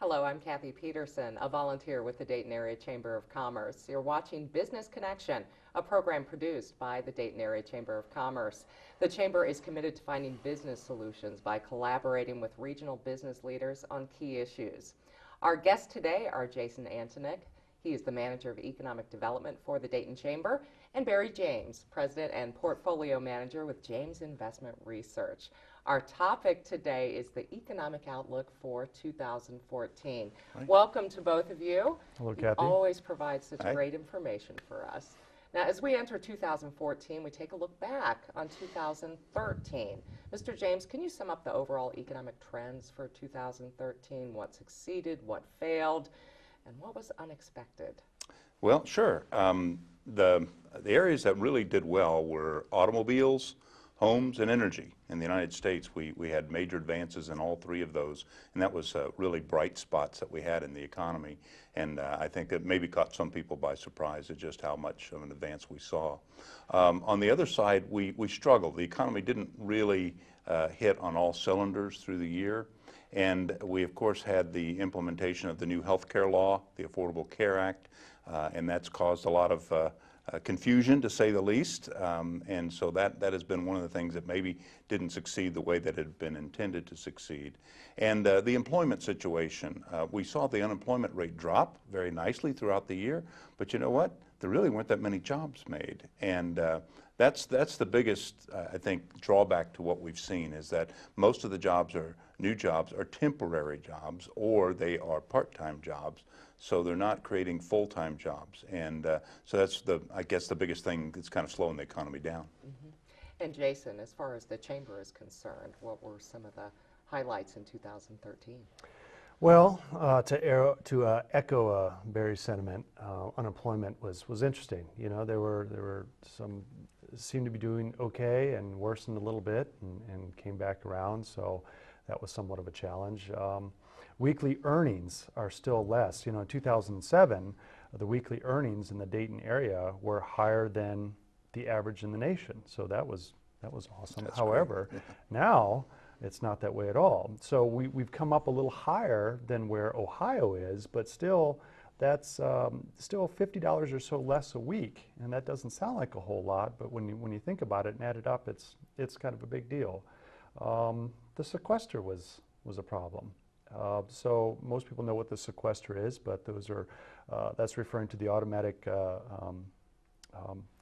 Hello, I'm Kathy Peterson, a volunteer with the Dayton Area Chamber of Commerce. You're watching Business Connection, a program produced by the Dayton Area Chamber of Commerce. The Chamber is committed to finding business solutions by collaborating with regional business leaders on key issues. Our guests today are Jason Antonick. He is the Manager of Economic Development for the Dayton Chamber, and Barry James, President and Portfolio Manager with James Investment Research. Our topic today is the economic outlook for 2014. Right. Welcome to both of you. Hello, You Kathy. always provide such Hi. great information for us. Now, as we enter 2014, we take a look back on 2013. Mr. James, can you sum up the overall economic trends for 2013? What succeeded, what failed, and what was unexpected? Well, sure. The areas that really did well were automobiles, homes, and energy. In the United States, we had major advances in all three of those, and that was really bright spots that we had in the economy. And I think it maybe caught some people by surprise at just how much of an advance we saw. On the other side, we struggled. The economy didn't really hit on all cylinders through the year. And we, of course, had the implementation of the new health care law, the Affordable Care Act, and that's caused a lot of confusion, to say the least. And so that has been one of the things that maybe didn't succeed the way that it had been intended to succeed. And the employment situation, we saw the unemployment rate drop very nicely throughout the year, but you know what? There really weren't that many jobs made. And that's the biggest, I think, drawback to what we've seen, is that most of the jobs are new jobs are temporary jobs, or they are part-time jobs, so they're not creating full-time jobs. And so that's, I guess, the biggest thing that's kind of slowing the economy down. Mm-hmm. And Jason, as far as the Chamber is concerned, what were some of the highlights in 2013? Well, to echo Barry's sentiment, unemployment was interesting. You know, there were some seemed to be doing okay and worsened a little bit and came back around. So that was somewhat of a challenge. Weekly earnings are still less. You know, in 2007, the weekly earnings in the Dayton area were higher than the average in the nation. So that was awesome. That's However, great. now it's not that way at all. So we've come up a little higher than where Ohio is, but still that's still $50 or so less a week, and that doesn't sound like a whole lot, but when you think about it and add it up, it's kind of a big deal. The sequester was a problem. So most people know what the sequester is, but those are that's referring to the automatic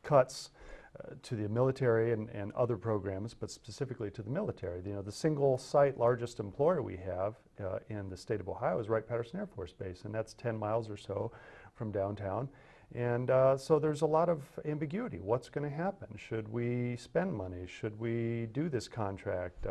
cuts to the military and other programs, but specifically to the military. You know, the single site largest employer we have in the state of Ohio is Wright-Patterson Air Force Base, and that's 10 miles or so from downtown. And so there's a lot of ambiguity. What's going to happen? Should we spend money? Should we do this contract?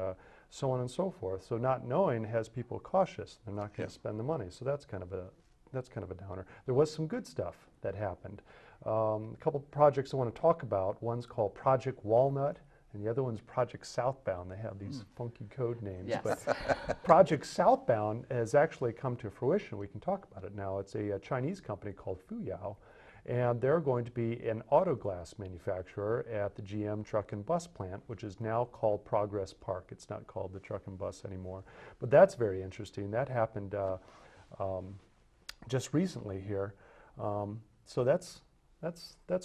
So on and so forth. So not knowing has people cautious. They're not going to spend the money. So that's kind of a downer. There was some good stuff that happened. A couple projects I want to talk about. One's called Project Walnut, and the other one's Project Southbound. They have these funky code names. Yes. But Project Southbound has actually come to fruition. We can talk about it now. It's a Chinese company called Fuyao, and they're going to be an auto glass manufacturer at the GM truck and bus plant, which is now called Progress Park. It's not called the truck and bus anymore. But that's very interesting. That happened just recently here. So that's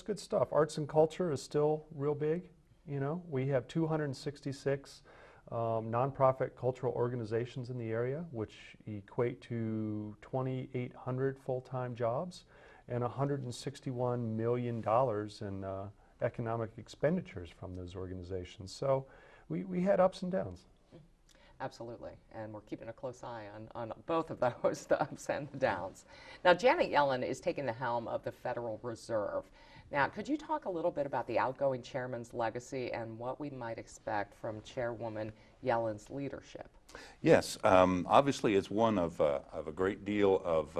good stuff. Arts and culture is still real big. You know, we have 266 nonprofit cultural organizations in the area, which equate to 2,800 full-time jobs and $161 million in economic expenditures from those organizations. So we had ups and downs. Absolutely, and we're keeping a close eye on both of those, the ups and the downs. Now, Janet Yellen is taking the helm of the Federal Reserve. Now, could you talk a little bit about the outgoing chairman's legacy and what we might expect from Chairwoman Yellen's leadership? Yes, obviously it's one of a great deal of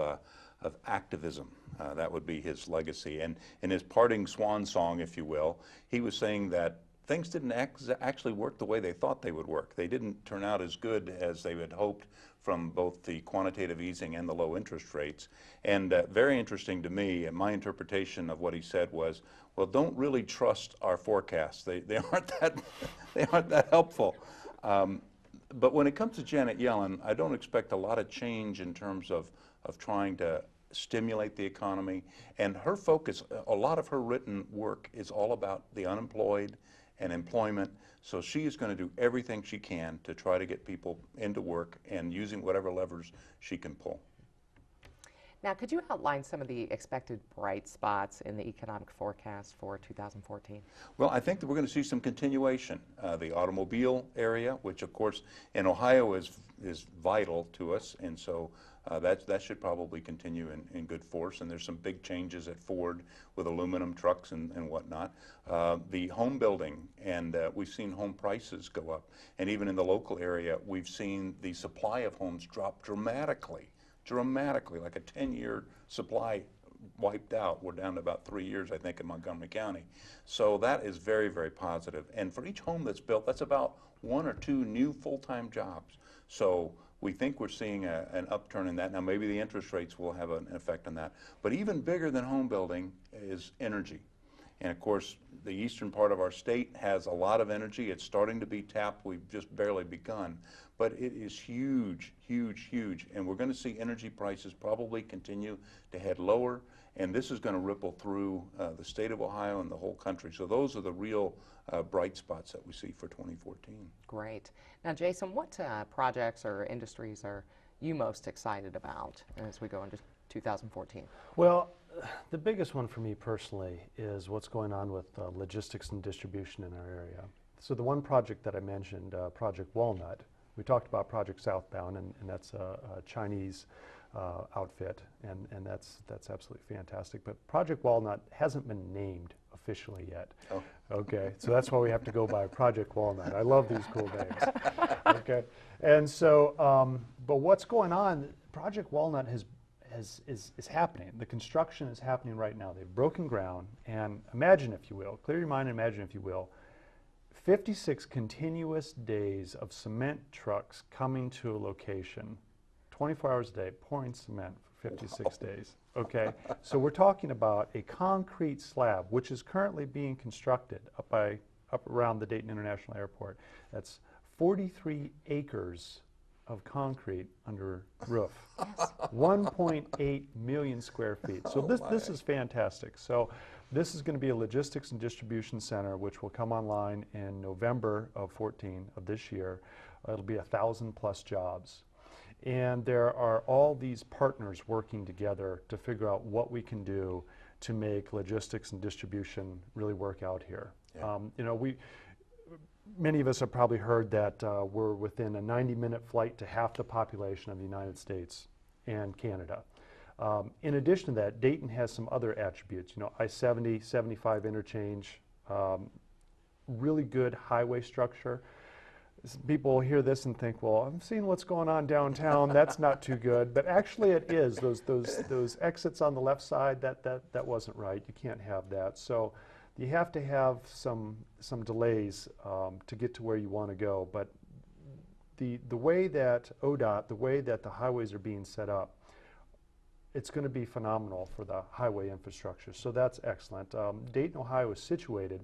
activism. That would be his legacy. And in his parting swan song, if you will, he was saying that things didn't actually work the way they thought they would work. They didn't turn out as good as they had hoped from both the quantitative easing and the low interest rates. And very interesting to me, and my interpretation of what he said was, well, don't really trust our forecasts. They aren't that helpful. But when it comes to Janet Yellen, I don't expect a lot of change in terms of trying to stimulate the economy. And her focus, a lot of her written work is all about the unemployed and employment. So she is going to do everything she can to try to get people into work and using whatever levers she can pull. Now, could you outline some of the expected bright spots in the economic forecast for 2014? Well, I think that we're going to see some continuation. The automobile area, which of course in Ohio is vital to us, and so that should probably continue in good force. And there's some big changes at Ford with aluminum trucks and whatnot. The home building, and we've seen home prices go up. And even in the local area, we've seen the supply of homes drop dramatically, like a 10-year supply wiped out. We're down to about 3 years, I think, in Montgomery County. So that is very, very positive. And for each home that's built, that's about 1 or 2 new full-time jobs. So we think we're seeing an upturn in that. Now, maybe the interest rates will have an effect on that. But even bigger than home building is energy. And of course, the eastern part of our state has a lot of energy. It's starting to be tapped. We've just barely begun. But it is huge, huge, huge. And we're going to see energy prices probably continue to head lower. And this is going to ripple through the state of Ohio and the whole country. So those are the real bright spots that we see for 2014. Great. Now, Jason, what projects or industries are you most excited about as we go into 2014? Well, the biggest one for me personally is what's going on with logistics and distribution in our area. So the one project that I mentioned, Project Walnut, we talked about Project Southbound, and that's a Chinese outfit, and that's absolutely fantastic. But Project Walnut hasn't been named officially yet. Oh. Okay, so that's why we have to go by Project Walnut. I love these cool names. Okay, and so, but what's going on? Project Walnut is happening. The construction is happening right now. They've broken ground, and imagine, if you will, clear your mind and imagine, if you will, 56 continuous days of cement trucks coming to a location, 24 hours a day, pouring cement for 56 days. Okay, so we're talking about a concrete slab, which is currently being constructed up around the Dayton International Airport. That's 43 acres of concrete under roof. Yes. 1.8 million square feet. So this is fantastic. So this is going to be a logistics and distribution center, which will come online in November of 14 of this year. It'll be 1,000+ jobs. And there are all these partners working together to figure out what we can do to make logistics and distribution really work out here. Yeah. You know, many of us have probably heard that we're within a 90-minute flight to half the population of the United States and Canada. In addition to that, Dayton has some other attributes. You know, I-70, 75 interchange, really good highway structure. People hear this and think, well, I'm seeing what's going on downtown. That's not too good. But actually, it is. Those exits on the left side, that wasn't right. You can't have that. So you have to have some delays to get to where you want to go. But the way that ODOT, the way that the highways are being set up, it's going to be phenomenal for the highway infrastructure. So that's excellent. Dayton, Ohio is situated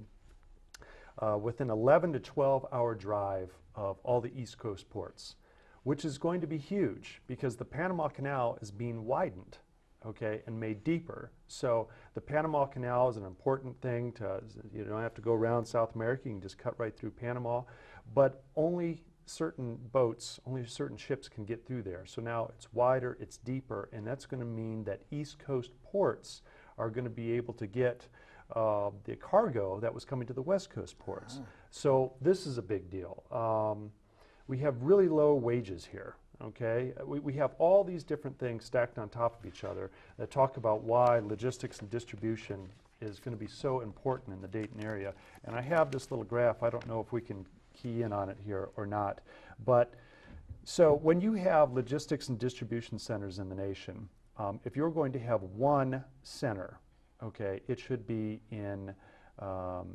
within 11 to 12-hour drive of all the East Coast ports, which is going to be huge because the Panama Canal is being widened, okay, and made deeper. So the Panama Canal is an important thing you don't have to go around South America, you can just cut right through Panama, but only certain boats, only certain ships can get through there. So now it's wider, it's deeper, and that's going to mean that East Coast ports are going to be able to get the cargo that was coming to the West Coast ports. Oh. So this is a big deal. We have really low wages here. Okay, we have all these different things stacked on top of each other that talk about why logistics and distribution is going to be so important in the Dayton area. And I have this little graph. I don't know if we can key in on it here or not. But so when you have logistics and distribution centers in the nation, if you're going to have one center, okay, it should be in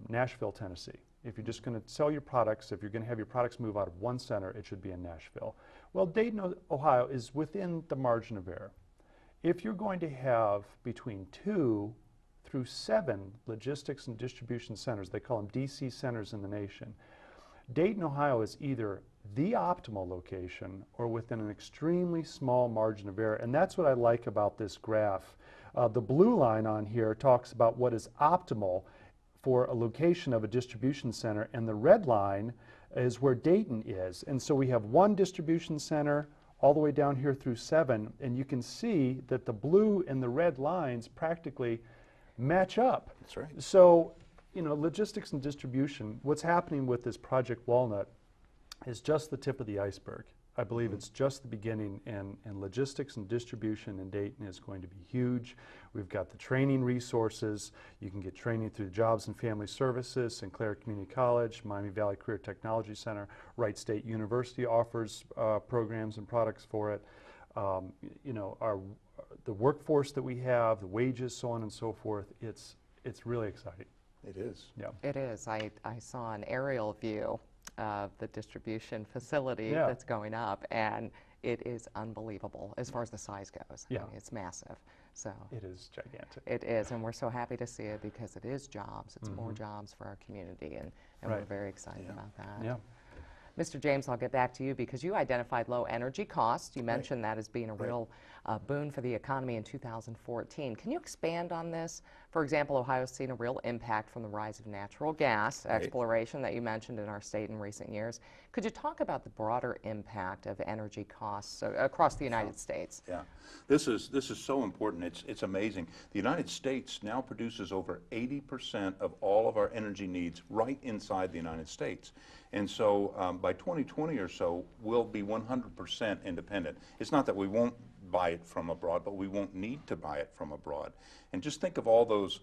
Nashville, Tennessee. If you're just going to sell your products, if you're going to have your products move out of one center, it should be in Nashville. Well, Dayton, Ohio is within the margin of error. If you're going to have between 2 through 7 logistics and distribution centers, they call them DC centers in the nation, Dayton, Ohio is either the optimal location or within an extremely small margin of error. And that's what I like about this graph. The blue line on here talks about what is optimal for a location of a distribution center, and the red line is where Dayton is. And so we have one distribution center all the way down here through 7, and you can see that the blue and the red lines practically match up. That's right. So, you know, logistics and distribution, what's happening with this Project Walnut is just the tip of the iceberg. I believe it's just the beginning, and logistics and distribution in Dayton is going to be huge. We've got the training resources. You can get training through Jobs and Family Services, Sinclair Community College, Miami Valley Career Technology Center, Wright State University offers programs and products for it. You know, the workforce that we have, the wages, so on and so forth, it's really exciting. It is. Yeah. It is. I saw an aerial view of the distribution facility Yeah. that's going up, and it is unbelievable as far as the size goes. Yeah. I mean, it's massive. So It is gigantic. it is, and we're so happy to see it because it is jobs. It's more jobs for our community, and we're Right. very excited about that. Yeah. Mr. James, I'll get back to you because you identified low energy costs. You mentioned that as being a real boon for the economy in 2014. Can you expand on this? For example, Ohio's seen a real impact from the rise of natural gas exploration that you mentioned in our state in recent years. Could you talk about the broader impact of energy costs across the United States? Yeah, this is so important. It's amazing. The United States now produces over 80% of all of our energy needs right inside the United States. And so by 2020 or so, we'll be 100% independent. It's not that we won't buy it from abroad, but we won't need to buy it from abroad. And just think of all those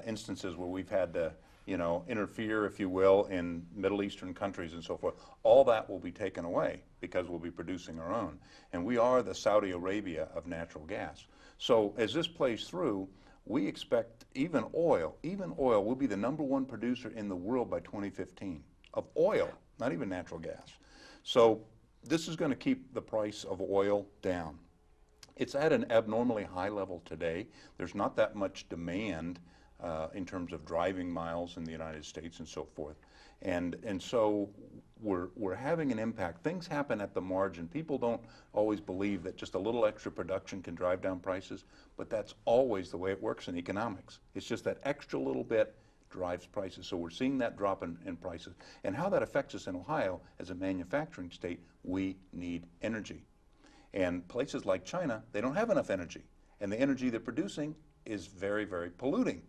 instances where we've had to, you know, interfere, if you will, in Middle Eastern countries and so forth. All that will be taken away because we'll be producing our own. And we are the Saudi Arabia of natural gas. So as this plays through, we expect even oil will be the #1 producer in the world by 2015 of oil, not even natural gas. So this is going to keep the price of oil down. It's at an abnormally high level today. There's not that much demand in terms of driving miles in the United States and so forth. And so we're having an impact. Things happen at the margin. People don't always believe that just a little extra production can drive down prices, but that's always the way it works in economics. It's just that extra little bit drives prices. So we're seeing that drop in prices. And how that affects us in Ohio as a manufacturing state, we need energy. And places like China, they don't have enough energy. And the energy they're producing is very, very polluting.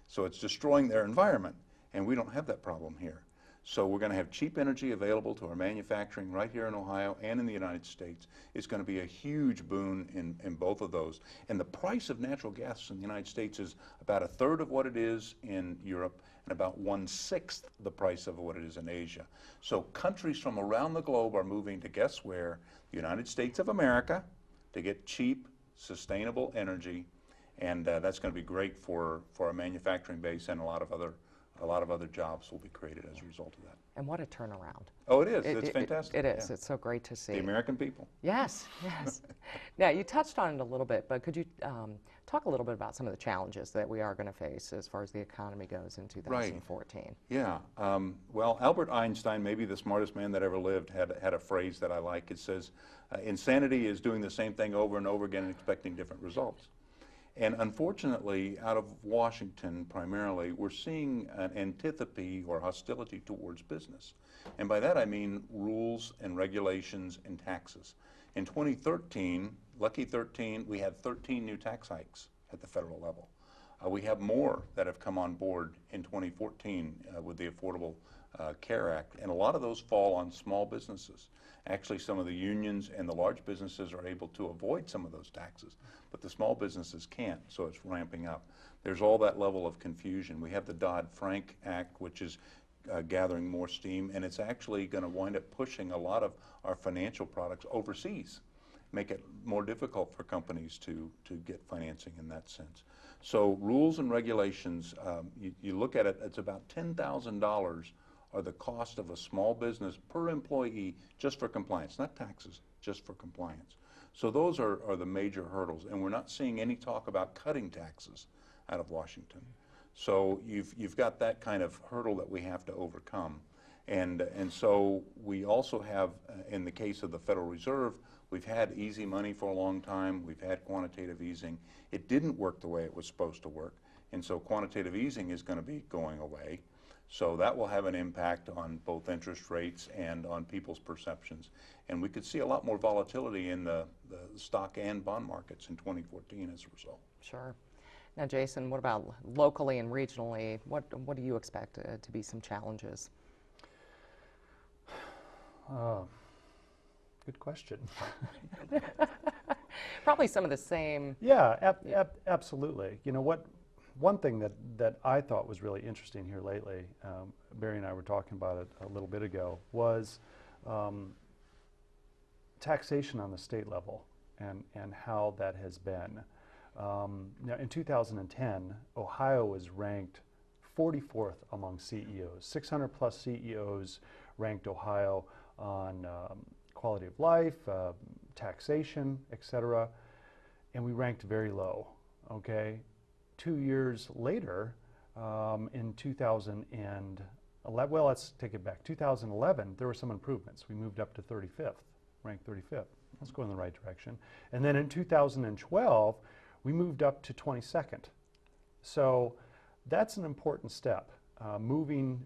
So it's destroying their environment. And we don't have that problem here. So we're going to have cheap energy available to our manufacturing right here in Ohio and in the United States. It's going to be a huge boon in both of those. And the price of natural gas in the United States is about 1/3 of what it is in Europe and about 1/6 the price of what it is in Asia. So countries from around the globe are moving to guess where? The United States of America to get cheap, sustainable energy. And that's going to be great for our manufacturing base, and a lot of other jobs will be created as a result of that. And what a turnaround. Oh, it is. It's fantastic. It is. Yeah. It's so great to see. The American people. Yes, yes. Now, you touched on it a little bit, but could you talk a little bit about some of the challenges that we are going to face as far as the economy goes in 2014? Yeah. Well, Albert Einstein, maybe the smartest man that ever lived, had a phrase that I like. It says, insanity is doing the same thing over and over again and expecting different results. And unfortunately, out of Washington primarily, we're seeing an antipathy or hostility towards business. And by that I mean rules and regulations and taxes. In 2013, lucky 13, we had 13 new tax hikes at the federal level. We have more that have come on board in 2014 with the Affordable Care Act, and a lot of those fall on small businesses. Actually, some of the unions and the large businesses are able to avoid some of those taxes, but the small businesses can't, so it's ramping up. There's all that level of confusion. We have the Dodd-Frank Act, which is gathering more steam, and it's actually going to wind up pushing a lot of our financial products overseas, make it more difficult for companies to get financing in that sense. So rules and regulations, you look at it, it's about $10,000 are the cost of a small business per employee just for compliance, not taxes, just for compliance. So those are the major hurdles, and we're not seeing any talk about cutting taxes out of Washington. So you've got that kind of hurdle that we have to overcome. And so we also have, in the case of the Federal Reserve, we've had easy money for a long time. We've had quantitative easing. It didn't work the way it was supposed to work. And so quantitative easing is going to be going away. So that will have an impact on both interest rates and on people's perceptions. And we could see a lot more volatility in the stock and bond markets in 2014 as a result. Sure. Now, Jason, what about locally and regionally? What do you expect to be some challenges? Good question. Probably some of the same. Yeah, absolutely. You know what? One thing that I thought was really interesting here lately, Barry and I were talking about it a little bit ago, was taxation on the state level and how that has been. Now, in 2010, Ohio was ranked 44th among CEOs. 600 plus CEOs ranked Ohio on quality of life, taxation, etc., and we ranked very low. Okay. 2 years later, in 2011, well, let's take it back. 2011, there were some improvements. We moved up to 35th, ranked 35th. Let's go in the right direction. And then in 2012, we moved up to 22nd. So that's an important step, moving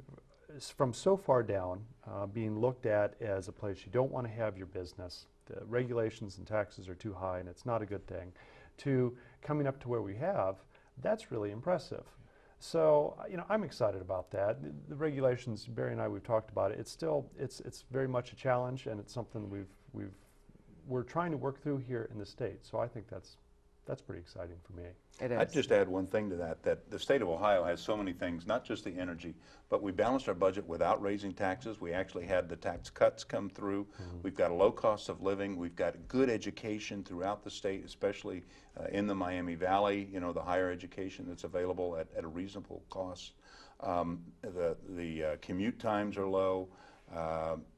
from so far down, being looked at as a place you don't want to have your business. The regulations and taxes are too high and it's not a good thing, to coming up to where we have. That's really impressive. So, you know, I'm excited about that. The regulations, Barry and I, we've talked about it. It's still, it's very much a challenge, and it's something we're trying to work through here in the state. So I think that's pretty exciting for me. It is. I'd just add one thing to that the state of Ohio has so many things, not just the energy, but we balanced our budget without raising taxes. We actually had the tax cuts come through. Mm-hmm. We've got a low cost of living. We've got good education throughout the state, especially in the Miami Valley, you know, the higher education that's available at a reasonable cost. The commute times are low.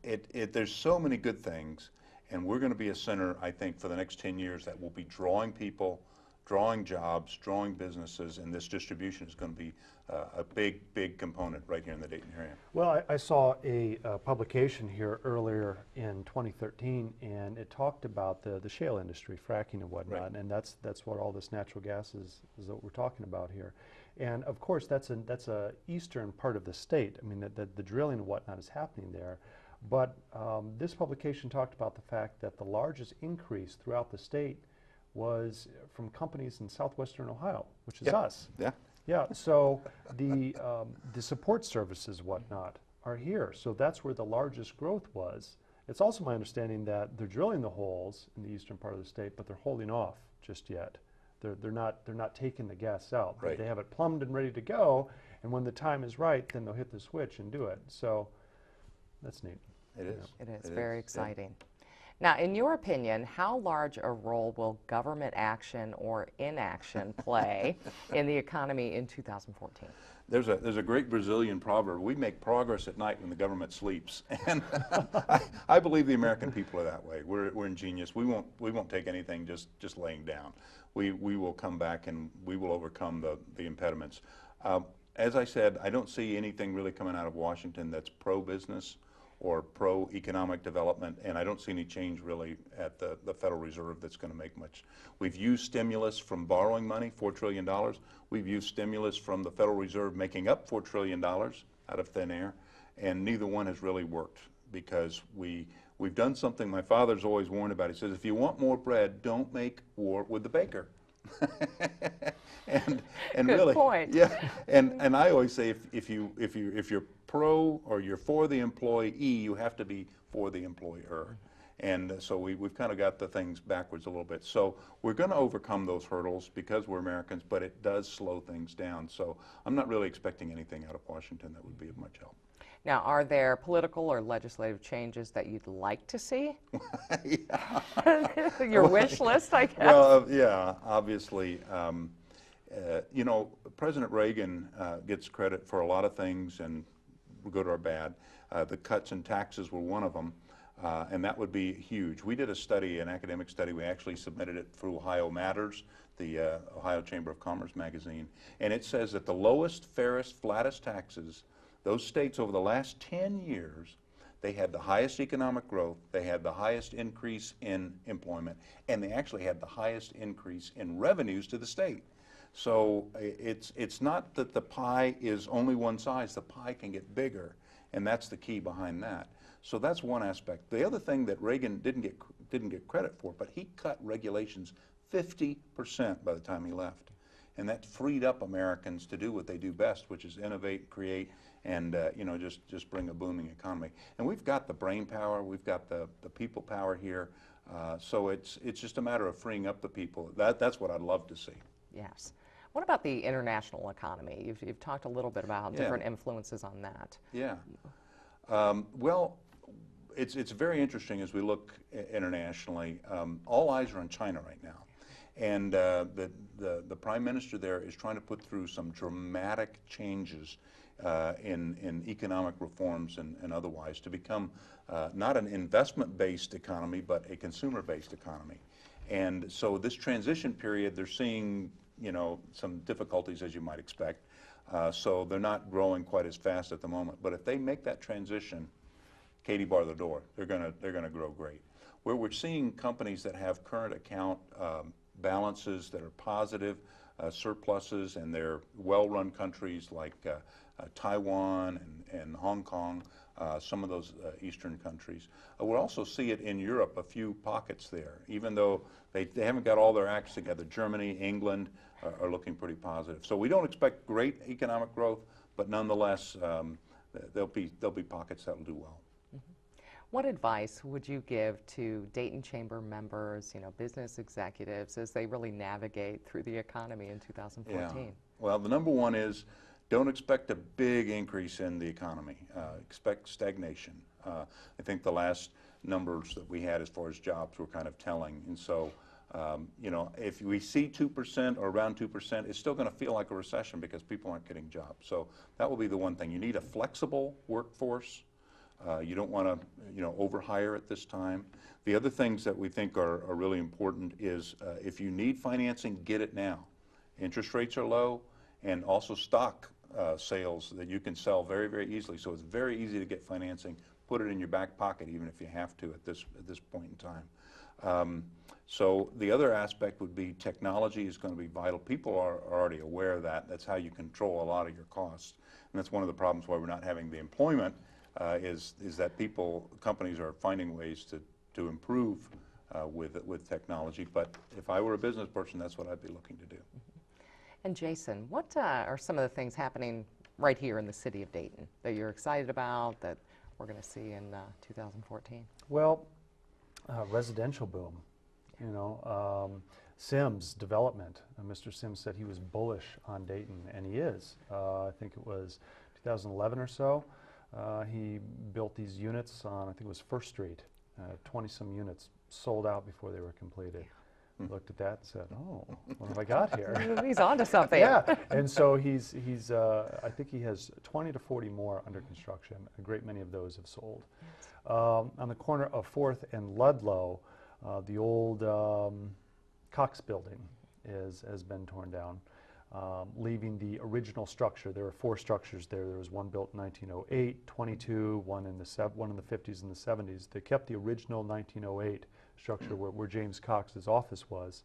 There's so many good things. And we're going to be a center, I think, for the next 10 years that will be drawing people, drawing jobs, drawing businesses, and this distribution is going to be a big component right here in the Dayton area. Well, I saw a publication here earlier in 2013, and it talked about the shale industry, fracking and whatnot, right. And that's what all this natural gas is what we're talking about here. And of course, that's a eastern part of the state. I mean, the drilling and whatnot is happening there. But this publication talked about the fact that the largest increase throughout the state was from companies in southwestern Ohio, which is us. Yeah. Yeah. So the support services, whatnot, are here. So that's where the largest growth was. It's also my understanding that they're drilling the holes in the eastern part of the state, but they're holding off just yet. They're not taking the gas out. Right. They have it plumbed and ready to go, and when the time is right, then they'll hit the switch and do it. So that's neat. It is. It is very exciting. Now, in your opinion, how large a role will government action or inaction play in the economy in 2014? There's a great Brazilian proverb: we make progress at night when the government sleeps. And I believe the American people are that way. We're ingenious. We won't take anything just laying down. We will come back and we will overcome the impediments. As I said, I don't see anything really coming out of Washington that's pro-business or pro-economic development, and I don't see any change really at the Federal Reserve that's going to make much. We've used stimulus from borrowing money, $4 trillion. We've used stimulus from the Federal Reserve making up $4 trillion out of thin air, and neither one has really worked because we've done something my father's always warned about. He says, if you want more bread, don't make war with the baker. and Good really, point. Yeah, and I always say if you're pro or you're for the employee, you have to be for the employer. And so we've kind of got the things backwards a little bit. So we're going to overcome those hurdles because we're Americans, but it does slow things down. So I'm not really expecting anything out of Washington that would be of much help. Now, are there political or legislative changes that you'd like to see? Your wish list, I guess. Well, yeah, obviously. You know, President Reagan gets credit for a lot of things, and good or bad. The cuts in taxes were one of them, and that would be huge. We did a study, an academic study. We actually submitted it through Ohio Matters, the Ohio Chamber of Commerce magazine, and it says that the lowest, fairest, flattest taxes Those states over the last 10 years, they had the highest economic growth, they had the highest increase in employment, and they actually had the highest increase in revenues to the state. So it's not that the pie is only one size, the pie can get bigger, and that's the key behind that. So that's one aspect. The other thing that Reagan didn't get credit for, but he cut regulations 50% by the time he left. And that freed up Americans to do what they do best, which is innovate, create, and you know, just bring a booming economy. And we've got the brain power, we've got the people power here, so it's just a matter of freeing up the people. That's what I'd love to see. Yes. What about the international economy? You've talked a little bit about different influences on that. Yeah. Well, it's very interesting as we look internationally. All eyes are on China right now. And the Prime Minister there is trying to put through some dramatic changes in economic reforms and otherwise to become not an investment-based economy, but a consumer-based economy. And so this transition period, they're seeing, you know, some difficulties, as you might expect. So they're not growing quite as fast at the moment. But if they make that transition, Katie bar the door, they're gonna grow great. Where we're seeing companies that have current account balances that are positive, surpluses, and they're well-run countries like Taiwan and Hong Kong, some of those eastern countries. We'll also see it in Europe, a few pockets there, even though they haven't got all their acts together. Germany, England are looking pretty positive. So we don't expect great economic growth, but nonetheless, there'll be pockets that'll do well. What advice would you give to Dayton Chamber members, you know, business executives, as they really navigate through the economy in 2014? Yeah. Well, the number one is don't expect a big increase in the economy. Expect stagnation. I think the last numbers that we had as far as jobs were kind of telling. And so, you know, if we see 2% or around 2%, it's still going to feel like a recession because people aren't getting jobs. So that will be the one thing. You need a flexible workforce. You don't want to, you know, overhire at this time. The other things that we think are really important is if you need financing, get it now. Interest rates are low, and also stock sales that you can sell very, very easily. So it's very easy to get financing. Put it in your back pocket, even if you have to at this point in time. So the other aspect would be technology is going to be vital. People are already aware of that. That's how you control a lot of your costs, and that's one of the problems why we're not having the employment. Is that companies are finding ways to improve with technology. But if I were a business person, that's what I'd be looking to do. And Jason, what are some of the things happening right here in the city of Dayton that you're excited about, that we're going to see in 2014? Well, residential boom, you know, Sims development. Mr. Sims said he was bullish on Dayton, and he is. I think it was 2011 or so. He built these units on, I think it was First Street, 20-some units sold out before they were completed. Looked at that and said, oh, what have I got here? He's onto something. Yeah, and so he's I think he has 20 to 40 more under construction. A great many of those have sold. On the corner of 4th and Ludlow, the old Cox building has been torn down. Leaving the original structure. There were 4 structures there. There was one built in 1908, 22, one in the 50s and the 70s. They kept the original 1908 structure where James Cox's office was,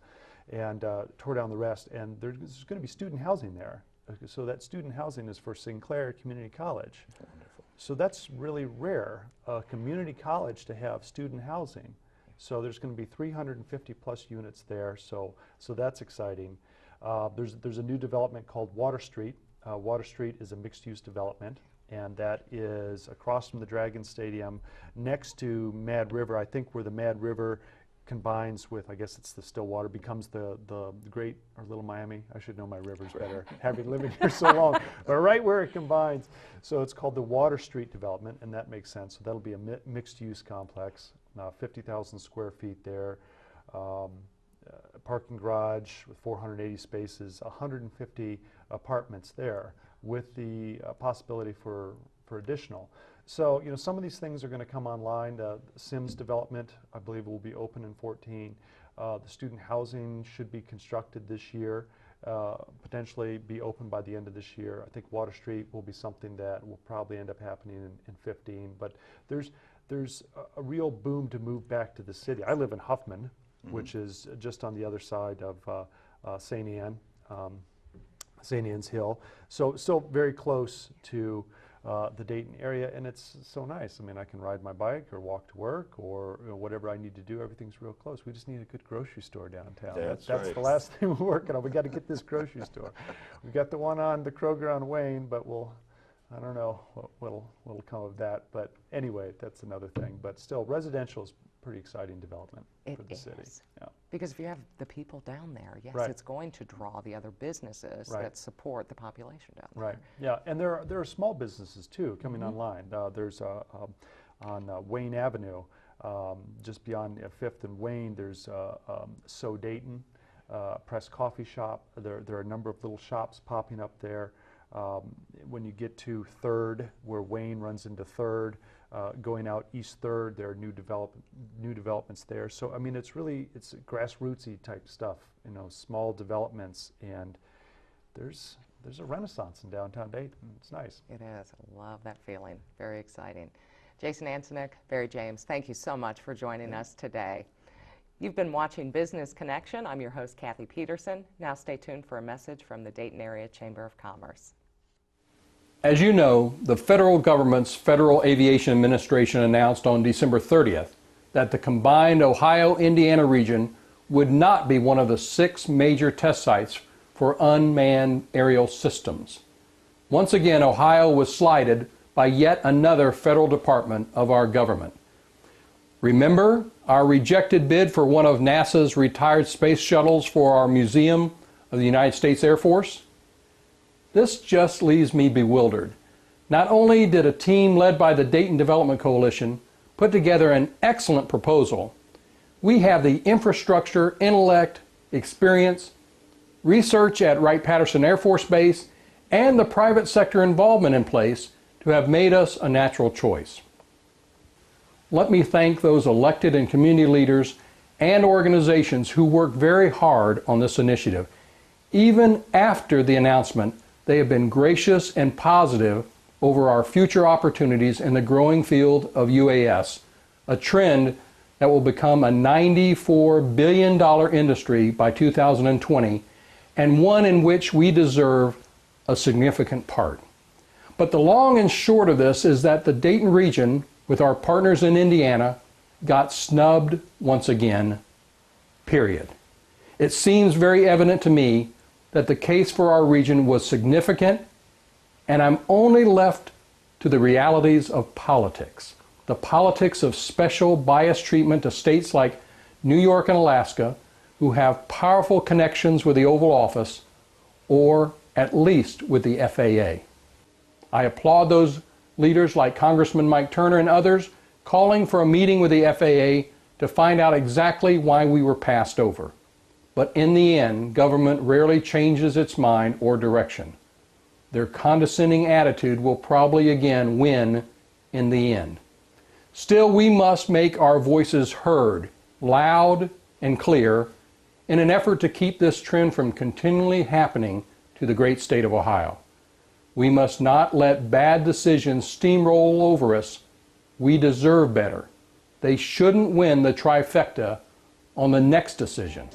and tore down the rest. And there's going to be student housing there. So that student housing is for Sinclair Community College. Wonderful. So that's really rare, a community college to have student housing. So there's going to be 350 plus units there. So that's exciting. There's a new development called Water Street. Water Street is a mixed-use development, and that is across from the Dragon Stadium, next to Mad River. I think where the Mad River combines with, I guess it's the Stillwater, becomes the great, or Little Miami. I should know my rivers better, having lived here so long. But right where it combines. So it's called the Water Street development, and that makes sense. So that'll be a mixed-use complex, 50,000 square feet there. A parking garage with 480 spaces, 150 apartments there, with the possibility for additional. So, you know, some of these things are going to come online. The Sims development, I believe, will be open in 2014. The student housing should be constructed this year. potentially be open by the end of this year. I think Water Street will be something that will probably end up happening in 15. But there's a real boom to move back to the city. I live in Huffman, which is just on the other side of St. Anne's Hill. So still very close to the Dayton area, and it's so nice. I mean, I can ride my bike or walk to work or whatever I need to do. Everything's real close. We just need a good grocery store downtown. That's That's right. the last thing we're working on. We got to get this grocery store. We got the one on the Kroger on Wayne, but I don't know what'll come of that. But anyway, that's another thing. But still, residential is pretty exciting development for the city. Yeah. Because if you have the people down there, yes, Right. it's going to draw the other businesses Right. that support the population down there. Right. Yeah, and there are small businesses too coming online. There's on Wayne Avenue, just beyond Fifth and Wayne. There's So Dayton, Press Coffee Shop. There are a number of little shops popping up there. When you get to Third, where Wayne runs into Third, going out East Third, there are new developments there. So I mean, it's grassrootsy type stuff, small developments, and there's a renaissance in downtown Dayton. It's nice. It is. I love that feeling. Very exciting. Jason Ansonick, Barry James, thank you so much for joining us today. You've been watching Business Connection. I'm your host, Kathy Peterson. Now stay tuned for a message from the Dayton Area Chamber of Commerce. As you know, the federal government's Federal Aviation Administration announced on December 30th that the combined Ohio-Indiana region would not be one of the 6 major test sites for unmanned aerial systems. Once again, Ohio was slighted by yet another federal department of our government. Remember our rejected bid for one of NASA's retired space shuttles for our Museum of the United States Air Force? This just leaves me bewildered. Not only did a team led by the Dayton Development Coalition put together an excellent proposal, we have the infrastructure, intellect, experience, research at Wright-Patterson Air Force Base, and the private sector involvement in place to have made us a natural choice. Let me thank those elected and community leaders and organizations who worked very hard on this initiative. Even after the announcement, they have been gracious and positive over our future opportunities in the growing field of UAS, a trend that will become a $94 billion industry by 2020, and one in which we deserve a significant part. But the long and short of this is that the Dayton region, with our partners in Indiana, got snubbed once again, period. It seems very evident to me that the case for our region was significant, and I'm only left to the realities of politics. The politics of special bias treatment to states like New York and Alaska, who have powerful connections with the Oval Office, or at least with the FAA. I applaud those leaders like Congressman Mike Turner and others calling for a meeting with the FAA to find out exactly why we were passed over. But in the end, government rarely changes its mind or direction. Their condescending attitude will probably again win in the end. Still, we must make our voices heard, loud and clear, in an effort to keep this trend from continually happening to the great state of Ohio. We must not let bad decisions steamroll over us. We deserve better. They shouldn't win the trifecta on the next decision.